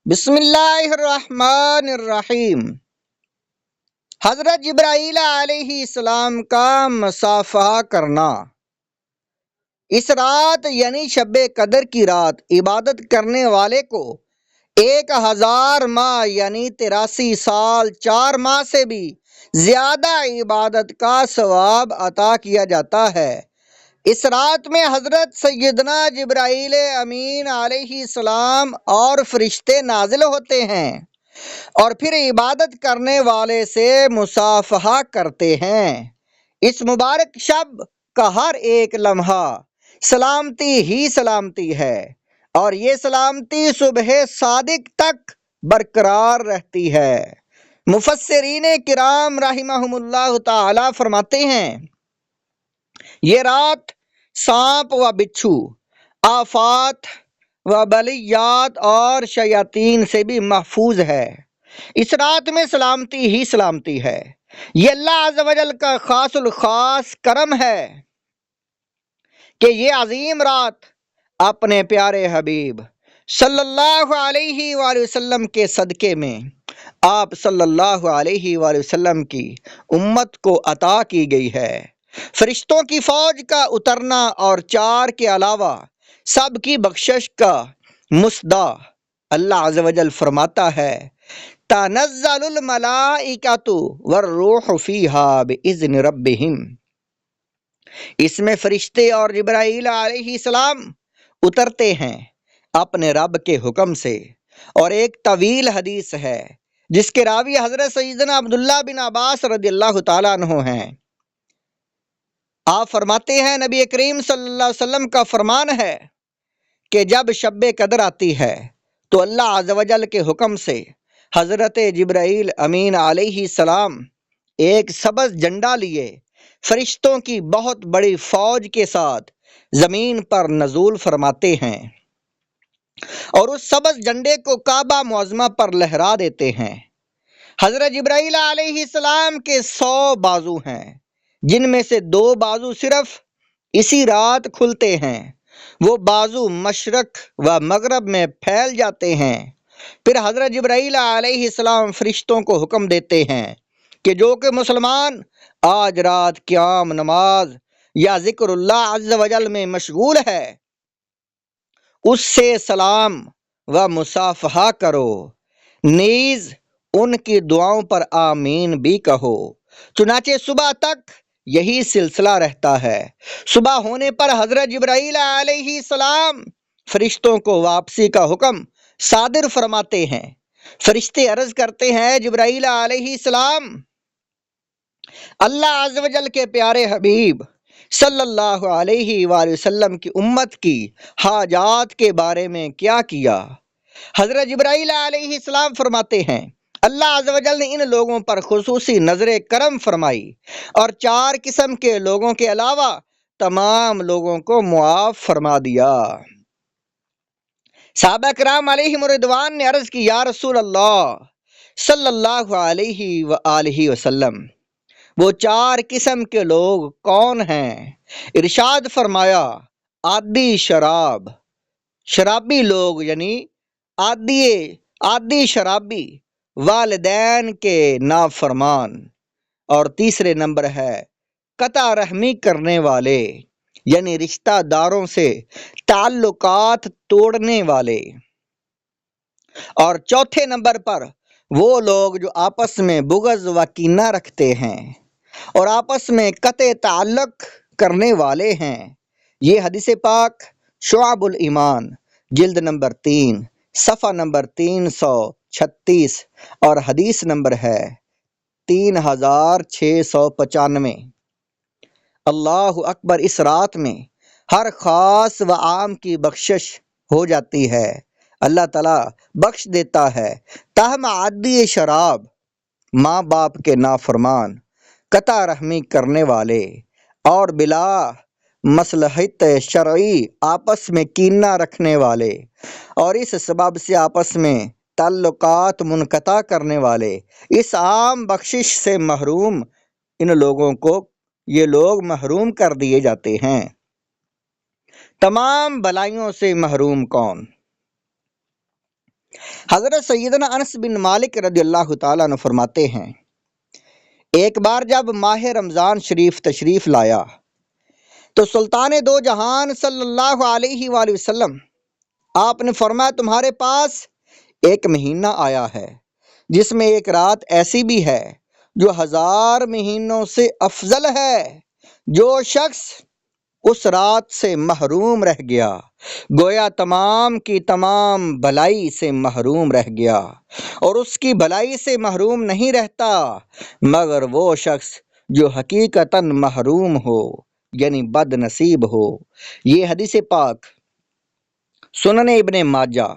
بسم اللہ الرحمن الرحیم۔ حضرت جبرائیل علیہ السلام کا مصافحہ کرنا۔ اس رات یعنی شب قدر کی رات عبادت کرنے والے کو 1000 ماہ یعنی 83 سال 4 ماہ سے بھی زیادہ عبادت کا ثواب عطا کیا جاتا ہے۔ اس رات میں حضرت سیدنا جبرائیل امین علیہ السلام اور فرشتے نازل ہوتے ہیں اور پھر عبادت کرنے والے سے مصافحہ کرتے ہیں۔ اس مبارک شب کا ہر ایک لمحہ سلامتی ہی سلامتی ہے اور یہ سلامتی صبح صادق تک برقرار رہتی ہے۔ مفسرین کرام رحمہم اللہ تعالی فرماتے ہیں، یہ رات سانپ و بچھو، آفات و بلیات اور شیاطین سے بھی محفوظ ہے۔ اس رات میں سلامتی ہی سلامتی ہے۔ یہ اللہ عز و جل کا خاص الخاص کرم ہے کہ یہ عظیم رات اپنے پیارے حبیب صلی اللہ علیہ وآلہ وسلم کے صدقے میں آپ صلی اللہ علیہ وآلہ وسلم کی امت کو عطا کی گئی ہے۔ فرشتوں کی فوج کا اترنا اور 4 کے علاوہ سب کی بخشش کا مصدع اللہ عز و جل فرماتا ہے، تنزل الملائکۃ والروح فیہا باذن ربہم۔ اس میں فرشتے اور جبرائیل علیہ السلام اترتے ہیں اپنے رب کے حکم سے، اور ایک طویل حدیث ہے جس کے راوی حضرت سیدنا عبداللہ بن عباس رضی اللہ تعالیٰ عنہ ہیں۔ آپ فرماتے ہیں، نبی کریم صلی اللہ علیہ وسلم کا فرمان ہے کہ جب شب قدر آتی ہے تو اللہ عز و جل کے حکم سے حضرت جبرائیل امین علیہ السلام ایک سبز جھنڈا لیے فرشتوں کی بہت بڑی فوج کے ساتھ زمین پر نزول فرماتے ہیں اور اس سبز جھنڈے کو کعبہ معظمہ پر لہرا دیتے ہیں۔ حضرت جبرائیل علیہ السلام کے 100 بازو ہیں، جن میں سے 2 بازو صرف اسی رات کھلتے ہیں۔ وہ بازو مشرق و مغرب میں پھیل جاتے ہیں۔ پھر حضرت جبرائیل علیہ السلام فرشتوں کو حکم دیتے ہیں کہ جو کہ مسلمان آج رات قیام نماز یا ذکر اللہ عز و جل میں مشغول ہے، اس سے سلام و مصافحہ کرو، نیز ان کی دعاؤں پر آمین بھی کہو۔ چنانچہ صبح تک یہی سلسلہ رہتا ہے۔ صبح ہونے پر حضرت جبرائیل علیہ السلام فرشتوں کو واپسی کا حکم صادر فرماتے ہیں۔ فرشتے عرض کرتے ہیں، جبرائیل علیہ السلام، اللہ عز و جل کے پیارے حبیب صلی اللہ علیہ وآلہ وسلم کی امت کی حاجات کے بارے میں کیا کیا؟ حضرت جبرائیل علیہ السلام فرماتے ہیں، اللہ عز و جل نے ان لوگوں پر خصوصی نظر کرم فرمائی اور 4 قسم کے لوگوں کے علاوہ تمام لوگوں کو معاف فرما دیا۔ صحابہ کرام علیہم رضوان نے عرض کی، یا رسول اللہ صلی اللہ علیہ وآلہ وسلم، وہ 4 قسم کے لوگ کون ہیں؟ ارشاد فرمایا، عادی شراب، شرابی لوگ یعنی عادی شرابی، والدین کے نافرمان، اور تیسرے نمبر ہے قطع رحمی کرنے والے یعنی رشتہ داروں سے تعلقات توڑنے والے، اور چوتھے نمبر پر وہ لوگ جو آپس میں بغض و کینہ رکھتے ہیں اور آپس میں قطع تعلق کرنے والے ہیں۔ یہ حدیث پاک شعب الایمان جلد نمبر 3 صفحہ نمبر 336 اور حدیث نمبر ہے 3695۔ اللہ اکبر۔ اس رات میں ہر خاص و عام کی بخشش ہو جاتی ہے، اللہ تعالیٰ بخش دیتا ہے، تاہم عادی شراب، ماں باپ کے نافرمان، قطع رحمی کرنے والے اور بلا مصلحت شرعی آپس میں کینہ رکھنے والے اور اس سبب سے آپس میں تعلقات منقطع کرنے والے، اس عام بخشش سے محروم ان لوگوں کو یہ لوگ محروم کر دیے جاتے ہیں۔ تمام بلائیوں سے محروم کون؟ حضرت سیدنا انس بن مالک رضی اللہ تعالیٰ عنہ فرماتے ہیں، ایک بار جب ماہ رمضان شریف تشریف لایا تو سلطان دو جہان صلی اللہ علیہ وآلہ وسلم آپ نے فرمایا، تمہارے پاس ایک مہینہ آیا ہے جس میں ایک رات ایسی بھی ہے جو 1000 مہینوں سے افضل ہے۔ جو شخص اس رات سے محروم رہ گیا گویا تمام کی تمام بھلائی سے محروم رہ گیا، اور اس کی بھلائی سے محروم نہیں رہتا مگر وہ شخص جو حقیقتاً محروم ہو، یعنی بد نصیب ہو۔ یہ حدیث پاک سنن ابن ماجہ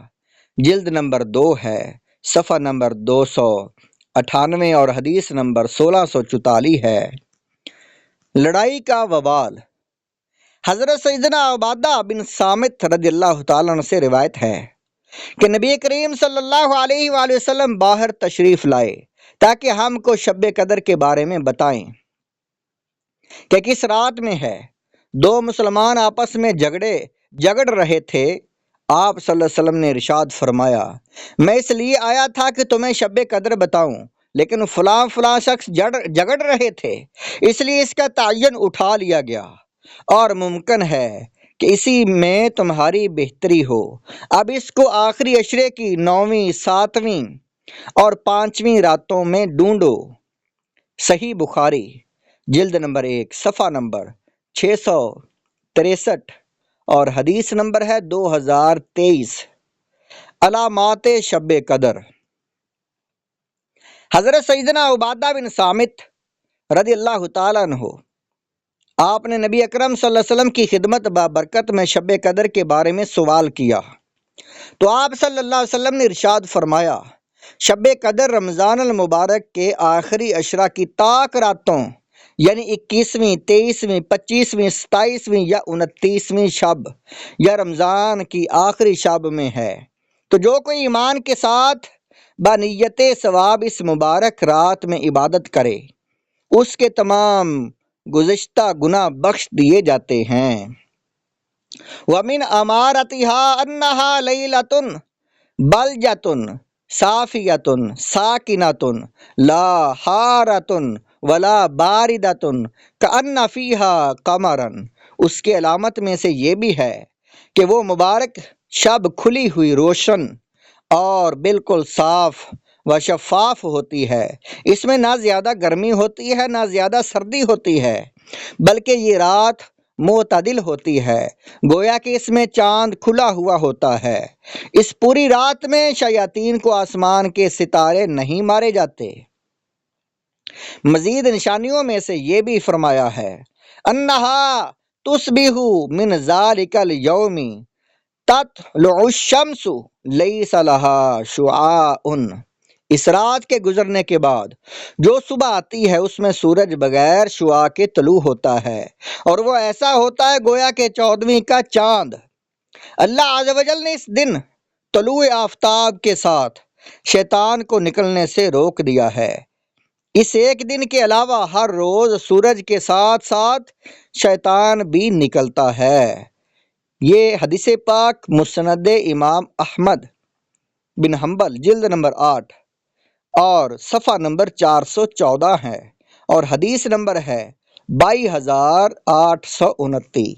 جلد نمبر 2 ہے، صفحہ نمبر 298 اور حدیث نمبر 1644 ہے۔ لڑائی کا وبال۔ حضرت سیدنا عبادہ بن صامت رضی اللہ تعالیٰ عنہ سے روایت ہے کہ نبی کریم صلی اللہ علیہ وآلہ وسلم باہر تشریف لائے تاکہ ہم کو شب قدر کے بارے میں بتائیں کہ کس رات میں ہے۔ دو مسلمان آپس میں جھگڑ رہے تھے۔ آپ صلی اللہ علیہ وسلم نے ارشاد فرمایا، میں اس لیے آیا تھا کہ تمہیں شب قدر بتاؤں، لیکن فلاں شخص جھگڑ رہے تھے، اس لیے اس کا تعین اٹھا لیا گیا، اور ممکن ہے کہ اسی میں تمہاری بہتری ہو۔ اب اس کو آخری عشرے کی 9ویں، 7ویں اور 5ویں راتوں میں ڈھونڈو۔ صحیح بخاری جلد نمبر 1 صفحہ نمبر 663 اور حدیث نمبر ہے 2023۔ علامات شب قدر۔ حضرت سیدنا عبادہ بن صامت رضی اللہ تعالیٰ عنہ آپ نے نبی اکرم صلی اللہ علیہ وسلم کی خدمت بابرکت میں شب قدر کے بارے میں سوال کیا تو آپ صلی اللہ علیہ وسلم نے ارشاد فرمایا، شب قدر رمضان المبارک کے آخری عشرہ کی طاق راتوں، یعنی 21ویں، 23ویں، 25ویں، 27ویں یا 29ویں شب یا رمضان کی آخری شب میں ہے۔ تو جو کوئی ایمان کے ساتھ بنیت ثواب اس مبارک رات میں عبادت کرے، اس کے تمام گزشتہ گناہ بخش دیے جاتے ہیں۔ وَمِنْ أَمَارَتِهَا أَنَّهَا لَيْلَةٌ بَلْجَةٌ صَافِيَةٌ سَاكِنَةٌ لَا حَارَةٌ وَلَا بَارِدَةٌ كَأَنَّ فِيهَا قَمَرًا۔ اس کے علامت میں سے یہ بھی ہے کہ وہ مبارک شب کھلی ہوئی، روشن اور بالکل صاف و شفاف ہوتی ہے۔ اس میں نہ زیادہ گرمی ہوتی ہے نہ زیادہ سردی ہوتی ہے، بلکہ یہ رات معتدل ہوتی ہے، گویا کہ اس میں چاند کھلا ہوا ہوتا ہے۔ اس پوری رات میں شیاطین کو آسمان کے ستارے نہیں مارے جاتے۔ مزید نشانیوں میں سے یہ بھی فرمایا ہے، انہا تصبح من ذالک اليوم تطلع الشمس لیس لها شعاع۔ اس رات کے گزرنے کے بعد جو صبح آتی ہے اس میں سورج بغیر شعاع کے طلوع ہوتا ہے، اور وہ ایسا ہوتا ہے گویا کہ 14ویں کا چاند۔ اللہ عز و جل نے اس دن طلوع آفتاب کے ساتھ شیطان کو نکلنے سے روک دیا ہے۔ اس ایک دن کے علاوہ ہر روز سورج کے ساتھ ساتھ شیطان بھی نکلتا ہے۔ یہ حدیث پاک مسند امام احمد بن حنبل جلد نمبر 8 اور صفحہ نمبر 414 ہے، اور حدیث نمبر ہے 22829۔